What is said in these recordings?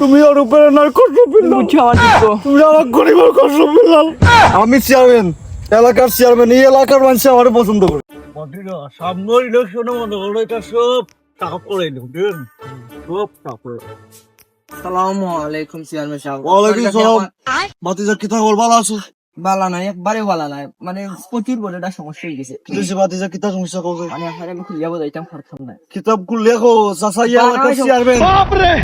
তুমি ওর উপরে কষ্ট পেলাম, তুমি আমার গরিবের কষ্ট পেলাম। আমি চেয়ারম্যান, এলাকার চেয়ারম্যান, এই এলাকার মানুষ আমার পছন্দ করে। সামনের ইলেকশনে মনে হলো এটা সব টাকা পড়ে ঢুকেন, সব টাকা পড়ে। আসসালামু আলাইকুম চেয়ারম্যান সাহেব। ওয়ালাইকুম সালাম। বাতিজা কি থাকল ভালো আছো? বালা নাই, একবারে বালা নাই, মানে প্রচুর বড় একটা সমস্যা হয়ে গেছে। তুই বাতিজা কি তা সমস্যা কও? মানে আপনার আমি খুলিয়া বলাইতাম পারতাম না। কিতাব খুললে কো চাচা এই এলাকার চেয়ারম্যান,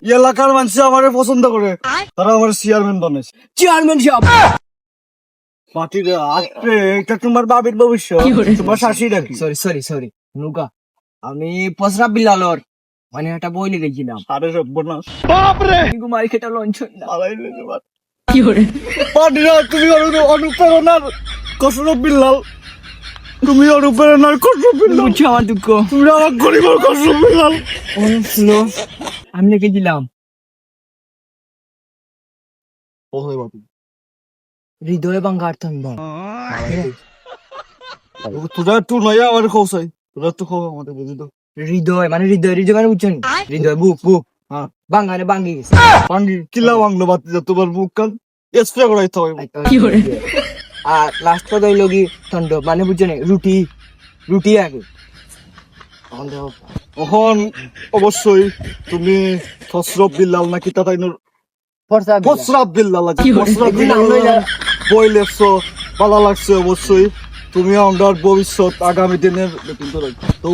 এই এলাকার মানুষ আমারে পছন্দ করে, তারা আমার চেয়ারম্যান বানাইছে। চেয়ারম্যান সাহেব বাতিজা আরে এটা তোমার বাবির ভবিষ্যৎ, তোমার শাশি নাকি? সরি নুকা, আমি পসরা বিলালর মানে একটা বই লিখেছিলাম। আরে সর্বনাশ, বাপরে কিন্তু মারি খেটা লঞ্চ না। আলাইলে বাত কি করে বাতিজা, তুমি অনুপ্রেরণার কসরত বিল্লাল, তুমি অনুপ্রেরণার কসরত বিল্লাল, বুঝছো আমার দুঃখ? তুমি আমার গরিবের কসরত বিল্লাল। শুনো, আমি লিখেছিলাম ওহে বাবু, হৃদয় বাঙ্গার তন্দন। তোরা একটু নয়া আমার খোসাই, তোরা একটু খো আমাদের বুঝি তো। হৃদয় মানে হৃদয় মানে বুঝছেন? হৃদয় বুক হ্যাঁ বাঙ্গানে বাঙ্গি গেছে। পাঙ্গি কিলা বাংলো বাতিজা, তোমার মুখ কান স্প্রে করাইতে হবে। আর লাস্ট কথা হইল কি তন্ড মানে বুঝছেন রুটি আগে। এখন অবশ্যই তুমি ফসরফ বিল্লাল নাকি তাতাইনুর ফসরাফ বিল্লাল আছে, ফসরাফ বিল্লাল বই লেখছো, ভালো লাগছে অবশ্যই। তুমি আমরা ভবিষ্যৎ আগামী দিনের তো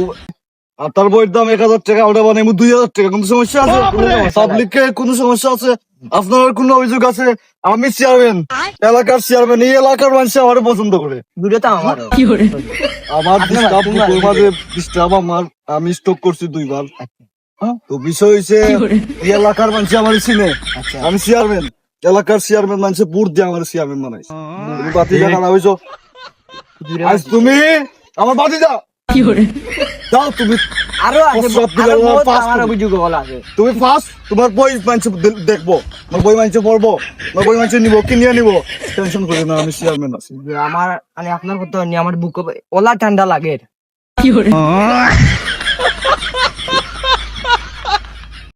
আর তার বইয়ের দাম 1000 টাকা, ওটা মানে 2000 টাকা। কোনো সমস্যা আছে? পাবলিকের কোনো সমস্যা আছে? আপনার কোনো অভিযোগ আছে? আমি চেয়ারম্যান, এলাকার চেয়ারম্যান, এই এলাকার মানুষ আমার পছন্দ করে। দুটো তো আমার আমার ডিস্টার্ব আমার, আমি স্টক করছি 2 বার। তো বিষয় হয়েছে এই এলাকার মানুষ আমার চিনে, আমি চেয়ারম্যান, এলাকার চেয়ারম্যান মানুষে ভোট দিয়ে আমার চেয়ারম্যান বানাইছে। তুমি বাতিজা খারাপ হয়েছো, আজ তুমি আমার বাতিজা যাও, তুমি আরো আছে, সব দিকে আরো বহুত pass আমার করো। অভিযোগ বলা আছে। তুমি ফার্স্ট তোমার বই মানুষ দেখবো, আমার বই মানুষ পড়বো, আমার বই মানুষ নিবো, কিনিয়ে নিবো, টেনশন করি না, আমি চেয়ারম্যান আছি। আমার মানে আপনার কথা নিয়ে আমার বুক ওলা ঠান্ডা লাগে।